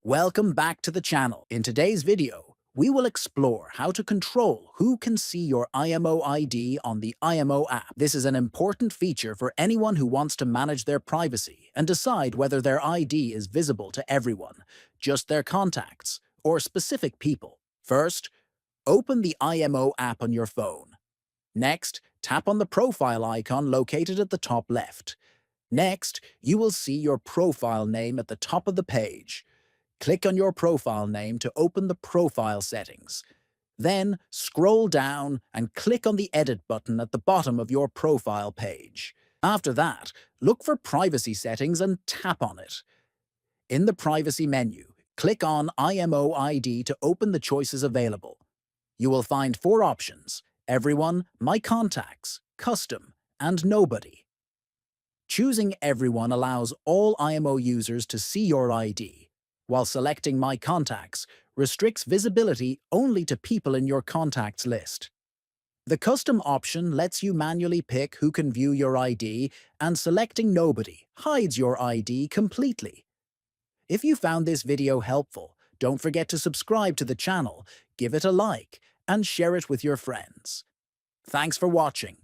Welcome back to the channel. In today's video, we will explore how to control who can see your IMO ID on the IMO app. This is an important feature for anyone who wants to manage their privacy and decide whether their ID is visible to everyone, just their contacts, or specific people. First, open the IMO app on your phone. Next, tap on the profile icon located at the top left. Next, you will see your profile name at the top of the page. Click on your profile name to open the profile settings. Then scroll down and click on the Edit button at the bottom of your profile page. After that, look for Privacy Settings and tap on it. In the Privacy menu, click on IMO ID to open the choices available. You will find 4 options: Everyone, My Contacts, Custom, and Nobody. Choosing Everyone allows all IMO users to see your ID, while selecting My Contacts restricts visibility only to people in your contacts list. The Custom option lets you manually pick who can view your ID, and selecting Nobody hides your ID completely. If you found this video helpful, don't forget to subscribe to the channel, give it a like, and share it with your friends. Thanks for watching.